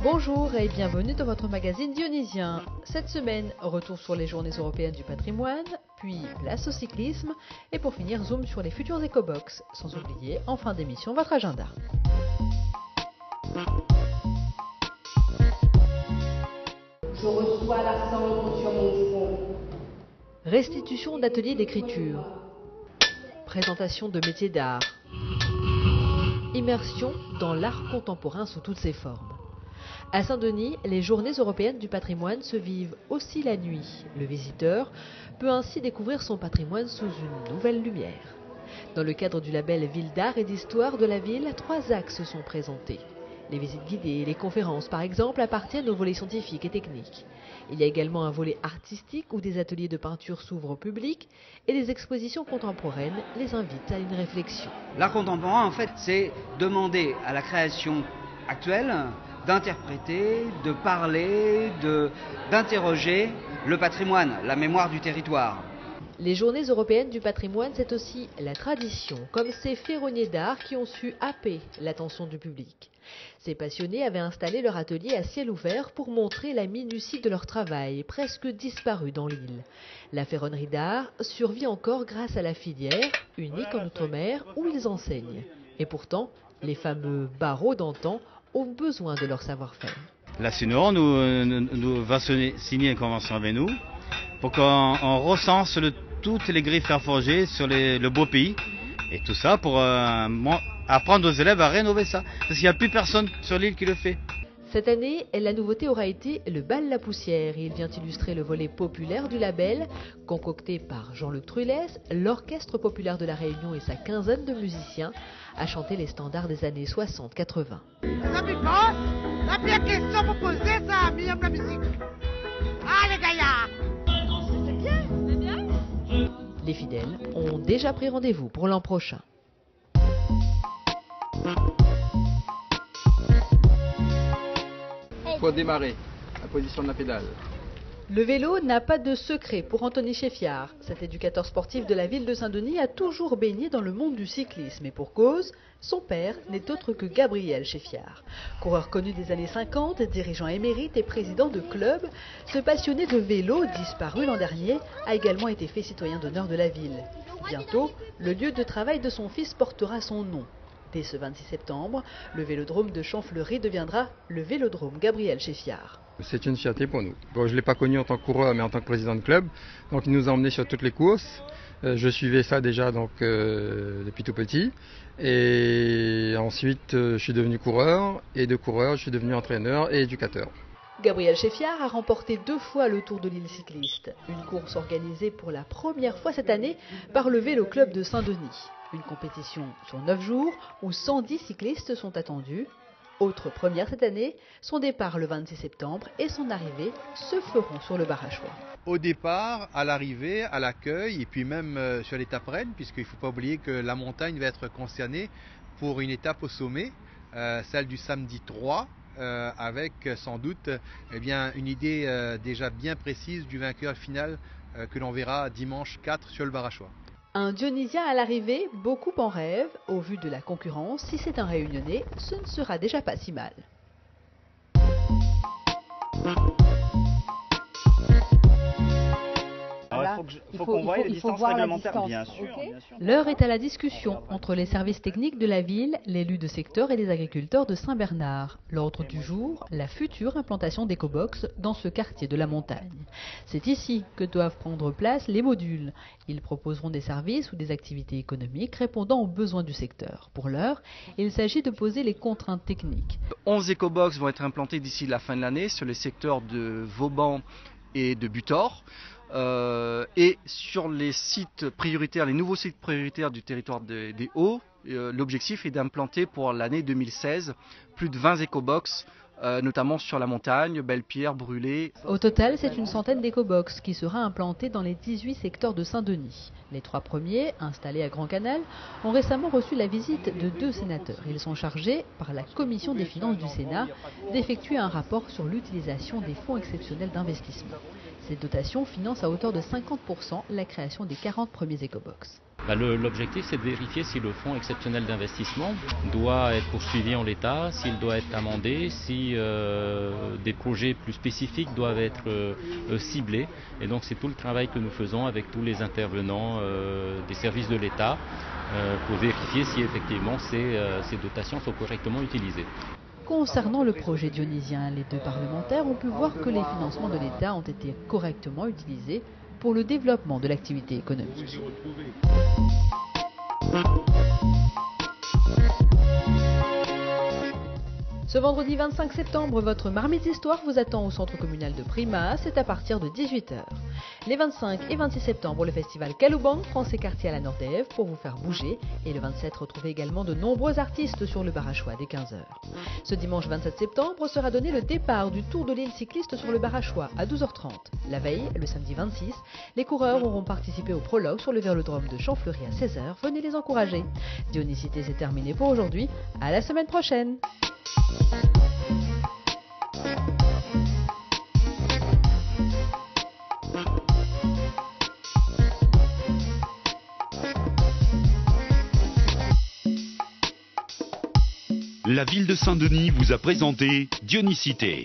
Bonjour et bienvenue dans votre magazine dionysien. Cette semaine, retour sur les journées européennes du patrimoine, puis place au cyclisme, et pour finir, zoom sur les futurs écobox, sans oublier, en fin d'émission, votre agenda. Je reçois la cendre sur mon front. Restitution d'ateliers d'écriture, présentation de métiers d'art, immersion dans l'art contemporain sous toutes ses formes. À Saint-Denis, les journées européennes du patrimoine se vivent aussi la nuit. Le visiteur peut ainsi découvrir son patrimoine sous une nouvelle lumière. Dans le cadre du label Ville d'art et d'histoire de la ville, 3 axes sont présentés. Les visites guidées et les conférences, par exemple, appartiennent au volet scientifique et technique. Il y a également un volet artistique où des ateliers de peinture s'ouvrent au public et les expositions contemporaines les invitent à une réflexion. L'art contemporain, en fait, c'est demander à la création actuelle d'interpréter, de parler, d'interroger le patrimoine, la mémoire du territoire. Les journées européennes du patrimoine, c'est aussi la tradition, comme ces ferronniers d'art qui ont su happer l'attention du public. Ces passionnés avaient installé leur atelier à ciel ouvert pour montrer la minutie de leur travail, presque disparu dans l'île. La ferronnerie d'art survit encore grâce à la filière, unique en Outre-mer, où ils enseignent. Et pourtant, les fameux barreaux d'antan ont besoin de leur savoir-faire. La CNOR nous va signer une convention avec nous pour qu'on recense toutes les grilles fer forgées sur le beau pays. Et tout ça pour apprendre aux élèves à rénover ça. Parce qu'il n'y a plus personne sur l'île qui le fait. Cette année, la nouveauté aura été le bal La Poussière. Il vient illustrer le volet populaire du label. Concocté par Jean-Luc Trulès, l'Orchestre populaire de la Réunion et sa quinzaine de musiciens a chanté les standards des années 60-80. La pire question pour poser, ça, meilleure la musique. Ah, les gaillards! C'est bien. Les fidèles ont déjà pris rendez-vous pour l'an prochain. Il faut démarrer, la position de la pédale. Le vélo n'a pas de secret pour Anthony Cheffiard. Cet éducateur sportif de la ville de Saint-Denis a toujours baigné dans le monde du cyclisme. Et pour cause, son père n'est autre que Gabriel Cheffiard. Coureur connu des années 50, dirigeant émérite et président de club, ce passionné de vélo, disparu l'an dernier, a également été fait citoyen d'honneur de la ville. Bientôt, le lieu de travail de son fils portera son nom. Dès ce 26 septembre, le vélodrome de Champfleury deviendra le vélodrome Gabriel Cheffiard. C'est une fierté pour nous. Bon, je ne l'ai pas connu en tant que coureur, mais en tant que président de club. Donc il nous a emmenés sur toutes les courses. Je suivais ça déjà depuis tout petit. Et ensuite, je suis devenu coureur. Et de coureur, je suis devenu entraîneur et éducateur. Gabriel Cheffiard a remporté 2 fois le Tour de l'île cycliste. Une course organisée pour la première fois cette année par le Vélo Club de Saint-Denis. Une compétition sur 9 jours où 110 cyclistes sont attendus. Autre première cette année, son départ le 26 septembre et son arrivée se feront sur le Barachois. Au départ, à l'arrivée, à l'accueil et puis même sur l'étape reine, puisqu'il ne faut pas oublier que la montagne va être concernée pour une étape au sommet, celle du samedi 3, avec sans doute une idée déjà bien précise du vainqueur final que l'on verra dimanche 4 sur le Barachois. Un Dionysien à l'arrivée, beaucoup en rêvent. Au vu de la concurrence, si c'est un Réunionnais, ce ne sera déjà pas si mal. Il faut qu'on voie les distances réglementaires, bien sûr. L'heure est à la discussion entre les services techniques de la ville, l'élu de secteur et les agriculteurs de Saint-Bernard. L'ordre du jour, la future implantation d'Ecobox dans ce quartier de la montagne. C'est ici que doivent prendre place les modules. Ils proposeront des services ou des activités économiques répondant aux besoins du secteur. Pour l'heure, il s'agit de poser les contraintes techniques. 11 Ecobox vont être implantés d'ici la fin de l'année sur les secteurs de Vauban et de Butor. Et sur les sites prioritaires, les nouveaux sites prioritaires du territoire des Hauts, l'objectif est d'implanter pour l'année 2016 plus de 20 écobox notamment sur la montagne, Belle-Pierre, Brûlé. Au total, c'est une centaine d'éco-box qui sera implantée dans les 18 secteurs de Saint-Denis. Les 3 premiers, installés à Grand Canal, ont récemment reçu la visite de 2 sénateurs. Ils sont chargés, par la Commission des finances du Sénat, d'effectuer un rapport sur l'utilisation des fonds exceptionnels d'investissement. Cette dotation finance à hauteur de 50% la création des 40 premiers éco-box. L'objectif, c'est de vérifier si le fonds exceptionnel d'investissement doit être poursuivi en l'état, s'il doit être amendé, si des projets plus spécifiques doivent être ciblés. Et donc c'est tout le travail que nous faisons avec tous les intervenants des services de l'État pour vérifier si effectivement ces dotations sont correctement utilisées. Concernant le projet dionysien, les 2 parlementaires ont pu voir que les financements de l'État ont été correctement utilisés pour le développement de l'activité économique. Ce vendredi 25 septembre, votre marmite histoire vous attend au centre communal de Prima, c'est à partir de 18h. Les 25 et 26 septembre, le festival Kaloubang prend ses quartiers à la Nordève pour vous faire bouger. Et le 27, retrouvez également de nombreux artistes sur le Barachois dès 15h. Ce dimanche 27 septembre sera donné le départ du Tour de l'île cycliste sur le Barachois à 12h30. La veille, le samedi 26, les coureurs auront participé au prologue sur le vélodrome de Champfleury à 16h. Venez les encourager. Dionicité, c'est terminé pour aujourd'hui. À la semaine prochaine. La ville de Saint-Denis vous a présenté Dionicité.